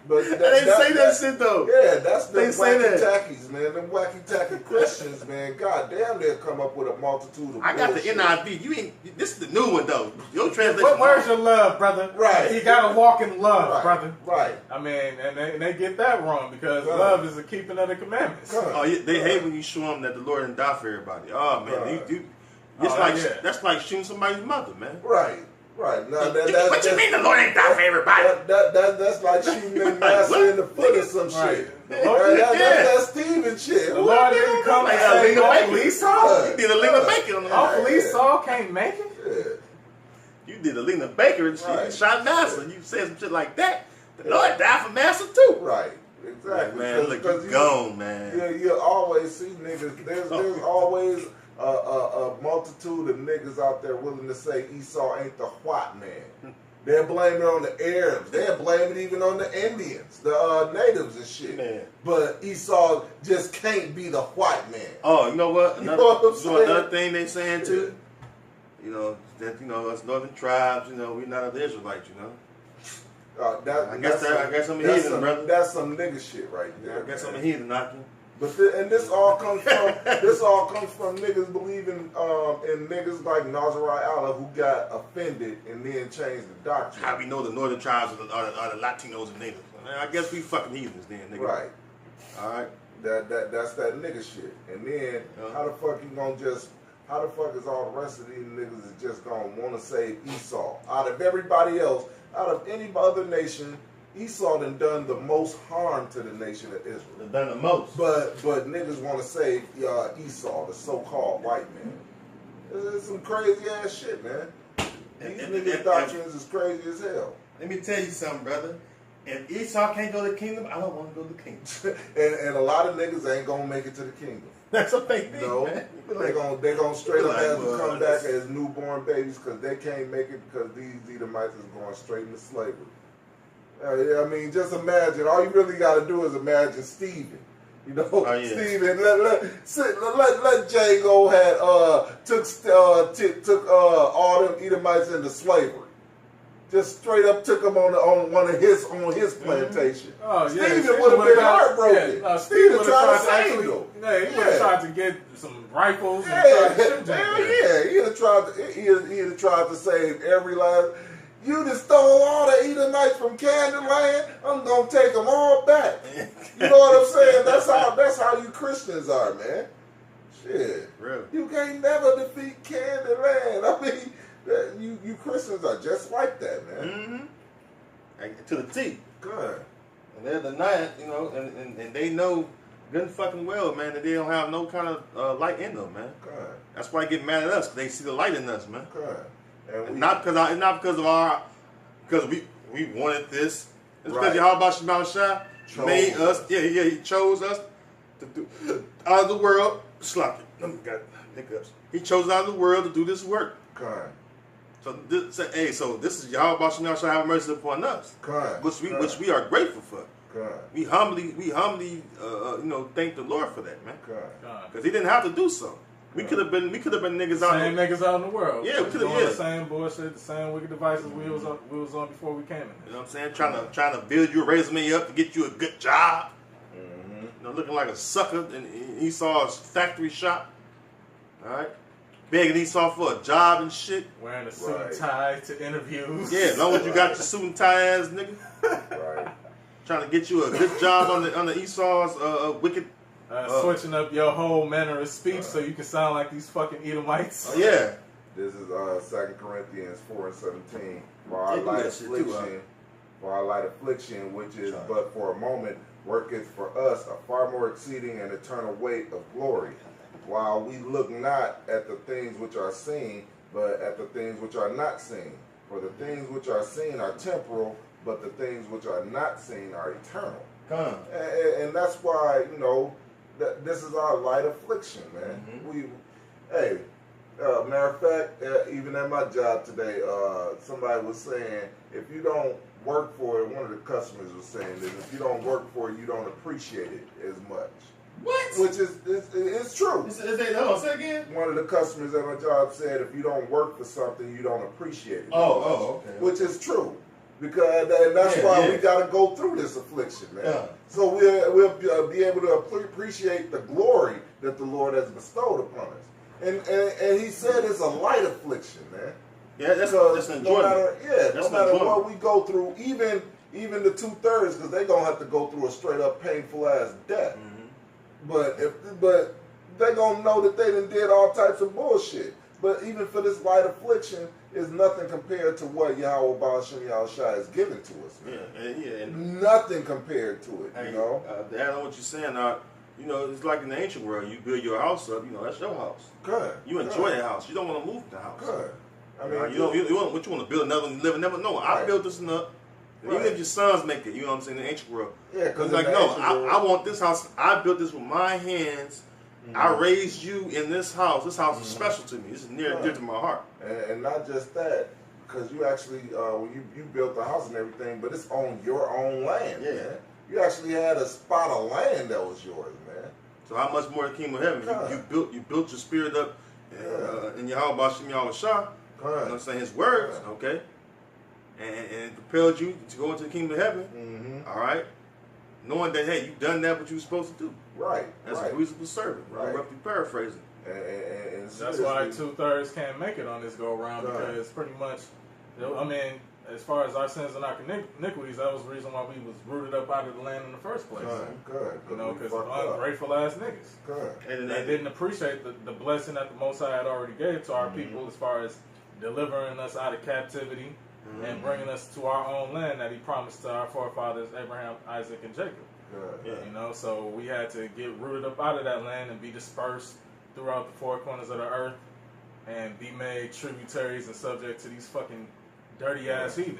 But they didn't say that shit though. Yeah, that's the wacky tackies, man. Them wacky tacky Christians, man. God damn, they'll come up with a multitude of I got bullshit. the NIV. You ain't. This is the new one though. Your translation. What where's your love, brother? Right. You gotta walk in love, Right. brother. Right. I mean, and they get that wrong because Right. love is the keeping of the commandments. Right. Oh, yeah, they hate when you show them that the Lord didn't die for everybody. Oh man, Right. that's like shooting somebody's mother, man. Right. Right. Now, What you mean the Lord ain't die for everybody? That's like shooting their master in the foot or some shit. Right. That's Steven shit. The Lord didn't come and say, Uncle Esau? You did a Lena Baker on the Uncle Esau can't make it? Yeah. You did a Lena Baker and Right. shot Master. And you said some shit like that. The Lord died for Master too. Right. Exactly. Man, look, you gone, man. You always see niggas. There's always a multitude of niggas out there willing to say Esau ain't the white man. They'll blame it on the Arabs. They'll blame it even on the Indians, the natives and shit. Man. But Esau just can't be the white man. Oh, you know what? Another thing they saying too. Yeah. You know that us northern tribes. We not the Israelites. I guess I'm a heathen, brother. That's some nigga shit right there. I guess I'm a heathen, knocking. But this all comes from niggas believing in niggas like Nazariah Allah who got offended and then changed the doctrine. How we know the northern tribes are the Latinos and niggas? I guess we fucking heathens then, nigga. Right. All right. That's that nigga shit. And then how the fuck is all the rest of these niggas is just gonna want to save Esau? Out of everybody else, out of any other nation, Esau done the most harm to the nation of Israel. They've done the most. But niggas want to save Esau, the so-called white man. It's some crazy ass shit, man. These niggas' doctrines is crazy as hell. Let me tell you something, brother. If Esau can't go to the kingdom, I don't want to go to the kingdom. and a lot of niggas ain't gonna make it to the kingdom. That's a fake thing, No, man. they gonna straight up have to come back that's- as newborn babies because they can't make it because these Edomites is going straight into slavery. I mean, just imagine. All you really got to do is imagine Stephen. Stephen. Let Django took all them Edomites into slavery. Just straight up took them on his plantation. Oh, yeah. Stephen would have been heartbroken. Yeah, Stephen would tried have to tried to save him. he would have tried to get some rifles and Yeah, try to shoot them. he'd have tried to save every last. You just stole all the Edomites from Canaan land. I'm gonna take them all back. You know what I'm saying? That's how you Christians are, man. Shit, Really? you can't never defeat Canaan land. I mean, you Christians are just like that, man. Mm-hmm. To the T. Good. And they're denying, and they know good and fucking well, man, that they don't have no kind of light in them, man. Good. That's why they get mad at us, because they see the light in us, man. Good. And Not because we wanted this. It's Right. because Yahweh Shema Shai made us. Yeah, he chose us to do out of the world. Sloppy. Got hiccups. He chose out of the world to do this work. Good. So this is Yahweh Shema Shai have mercy upon us, Good. which we are grateful for. Good. We humbly thank the Lord for that, man, Good. because he didn't have to do so. We could have been niggas out Same there. niggas out in the world. Yeah, we could have. doing Yeah. the same bullshit, the same wicked devices we was on before we came in. You know what I'm saying? Trying to build your resume up to get you a good job. Mm-hmm. Looking like a sucker in Esau's factory shop. All right, begging Esau for a job and shit. Wearing a suit Right. and tie to interviews. Yeah, as long as you got your suit and tie ass nigga. Right. Trying to get you a good job on the Esau's wicked. Switching up your whole manner of speech so you can sound like these fucking Edomites. Yeah, This is 2 Corinthians 4:17. For our They do light that shit too, affliction, for our light affliction, which is Sorry. but for a moment, worketh for us a far more exceeding and eternal weight of glory. While we look not at the things which are seen, but at the things which are not seen. For the things which are seen are temporal, but the things which are not seen are eternal. Come. And that's why, you know, this is our light affliction, man. Hey, matter of fact, even at my job today, somebody was saying, if you don't work for it, one of the customers was saying that if you don't work for it, you don't appreciate it as much. What? Which is it's true. Hold on, say it again. One of the customers at my job said, if you don't work for something, you don't appreciate it. Okay. Which is true. Because and that's why we got to go through this affliction, man. Yeah. So we'll be able to appreciate the glory that the Lord has bestowed upon us. And he said it's a light affliction, man. Yeah, that's enjoyment. No matter what we go through, even the 2/3, because they're gonna have to go through a straight up painful ass death. But they're gonna know that they done did all types of bullshit. But even for this light affliction, is nothing compared to what Yahweh Ba'ashem Yahushua has given to us. Man. And nothing compared to it. hey, You know. To add on what you're saying, you know, it's like in the ancient world. You build your house up. You know, that's your house. Good. You enjoy that house. You don't want to move the house. Good. I mean, you want to build another one, live and never know. I built this one up. Even if your sons make it, you know what I'm saying, in the ancient world. Yeah, because like, no, I want this house. I built this with my hands. I raised you in this house. This house is special to me. This is near and dear to my heart. And not just that, because you actually, when you built the house and everything, but it's on your own land. Yeah. Man. You actually had a spot of land that was yours, man. So how much more the kingdom of heaven? You built your spirit up in Yahweh Ba'ashem Yahushua. You know what I'm saying? His words, okay? And it propelled you to go into the kingdom of heaven. All right? Knowing that, hey, you've done that what you were supposed to do. Right. As a reasonable servant. Right. I'm roughly paraphrasing. And that's why 2/3 can't make it on this go around because pretty much, I mean, as far as our sins and our iniquities, that was the reason why we was rooted up out of the land in the first place. Good. You know, because ungrateful ass niggas. Good. And they didn't appreciate the blessing that the Most High had already gave to our people as far as delivering us out of captivity and bringing us to our own land that he promised to our forefathers, Abraham, Isaac, and Jacob. You know, so we had to get rooted up out of that land and be dispersed throughout the four corners of the earth and be made tributaries and subject to these fucking dirty ass heathens.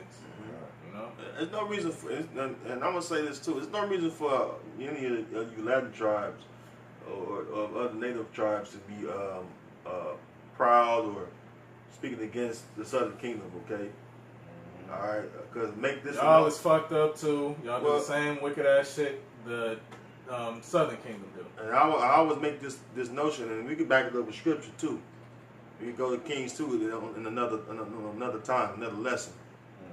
You know, there's no reason for, and I'm gonna say this too. There's no reason for any of you Latin tribes or other native tribes to be proud or speaking against the Southern Kingdom. Okay, all right, because make this y'all is fucked up too. Y'all do the same wicked ass shit the Southern Kingdom do. And I always make this notion, and we can back it up with scripture too. We can go to Kings 2 in another time, another lesson.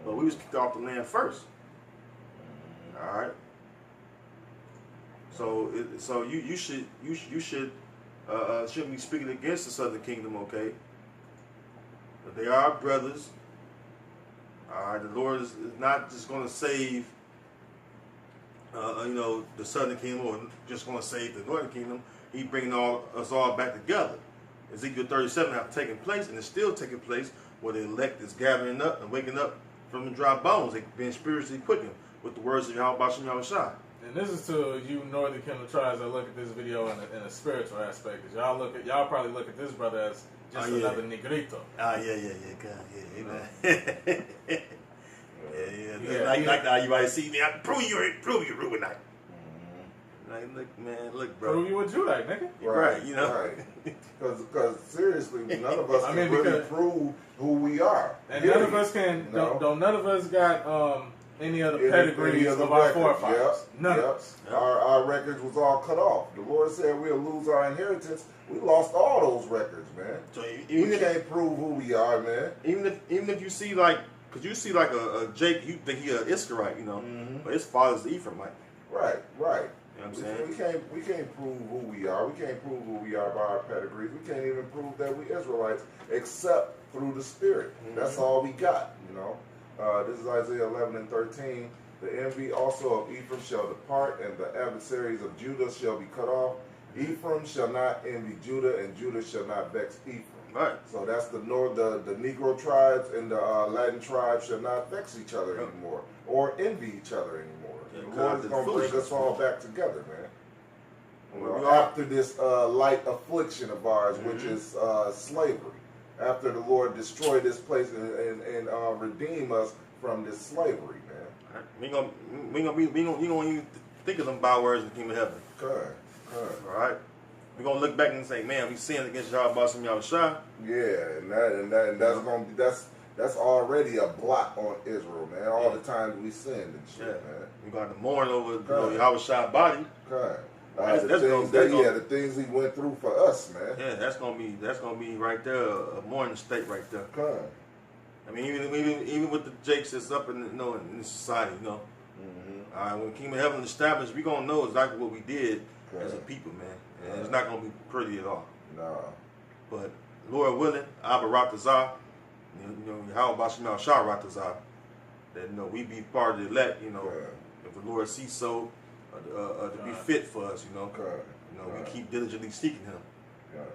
But we was kicked off the land first. All right. So you shouldn't be speaking against the Southern Kingdom, okay? But they are our brothers. All right. The Lord is not just going to save, the Southern Kingdom, or just going to save the Northern Kingdom. He's bringing us all back together. Ezekiel 37 have taken place, and it's still taking place, where the elect is gathering up and waking up from the dry bones. They've been spiritually quickened with the words of Yahweh Ba'ashem Yahushua. And this is to you Northern Kingdom tribes that look at this video in a spiritual aspect. Cause y'all probably look at this brother as just another negrito. Like how you might see me, I prove you Reubenite. Like, look, bro. Prove you a Judite, nigga. Right, you know. Right. Because seriously, none of us can really prove who we are. And none of us can. None of us got any other pedigrees of our forefathers. None of us. Our records was all cut off. The Lord said we'll lose our inheritance. We lost all those records, man. So we can't prove who we are, man. Even if you see because you see a Jake, you think he an Israelite, you know, but his father's Ephraimite. Right. You know what I'm saying? We can't prove who we are. We can't prove who we are by our pedigrees. We can't even prove that we Israelites except through the Spirit. That's all we got, you know. This is Isaiah 11:13. The envy also of Ephraim shall depart, and the adversaries of Judah shall be cut off. Ephraim shall not envy Judah, and Judah shall not vex Ephraim. Right. So that's the Negro tribes and the Latin tribes shall not vex each other anymore or envy each other anymore. Yeah, The Lord is going to bring us all back together, man. After this light affliction of ours, which is slavery. After the Lord destroy this place and redeem us from this slavery, man. We gonna even think of them bywords in the kingdom of heaven. Good. All right. We're gonna look back and say, man, we sinned against Yahweh Shem Yahushua. Yeah, and that's gonna be that's already a blot on Israel, man. All the times we sinned and shit, man. We got to mourn over Yahushua's body. Okay. The things he went through for us, man. Yeah, that's gonna be right there, a mourning state right there. Okay. I mean, even with the jakes that's up in in society, when Kingdom of Heaven is established, we gonna know exactly what we did as a people, man. And it's not gonna be pretty at all. No. But Lord willing, Abba Ratazah, how about Shemal Shah Ratazah, that we be part of the elect, if the Lord sees so, to be fit for us, we keep diligently seeking Him,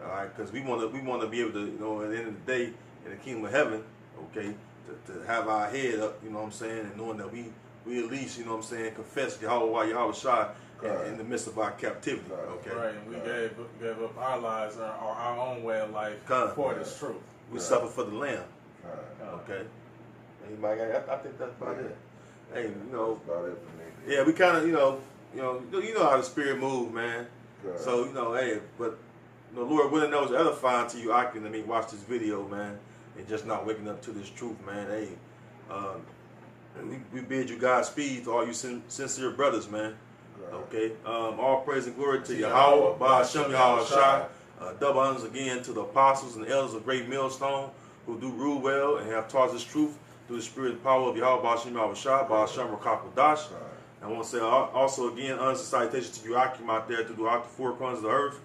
all right, because we want to be able to, at the end of the day, in the kingdom of heaven, okay, to have our head up, you know what I'm saying, and knowing that we at least, confess Yahweh Shai in the midst of our captivity, okay. Right, and we gave up our lives, our own way of life for this truth. We suffer for the Lamb, okay. Anybody? I think that's about it. Hey, that's about it for me. Yeah, we kind of, you know how the Spirit moves, man. Good. So, hey, but Lord willing knows edifying to you, I can watch this video, man, and just not waking up to this truth, man. Hey, we bid you Godspeed to all you sincere brothers, man. Good. Okay, all praise and glory to Yahweh, Ba'ashem Yahweh Shai. Double honors again to the apostles and elders of Great Millstone who do rule well and have taught us truth through the spirit and power of Yahweh Ba'ashem Yahweh Shai, Ba'ashem Rakakadash. I want to say also again, honors and salutations to you Akim out there throughout the four corners of the earth.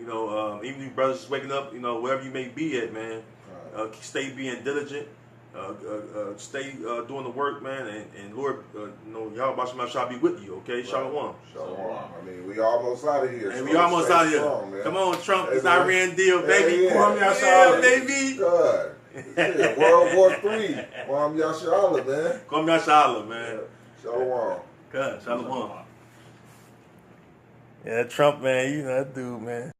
Even you brothers just waking up, wherever you may be at, man, stay being diligent, stay doing the work, man, and Lord, Yahweh Ba'ashem Yahweh Shai be with you, okay? Right. Shalom. Shalom. I mean, we almost out of here. And we almost out of here. Strong, come on, Trump, it's Iran deal, baby. Yeah, baby. Good. Yeah, World War III. Kwam Yashala, man. Kwam Yashala, man. Shalom. Good. Shalom. Yeah, Trump, man, that dude, man.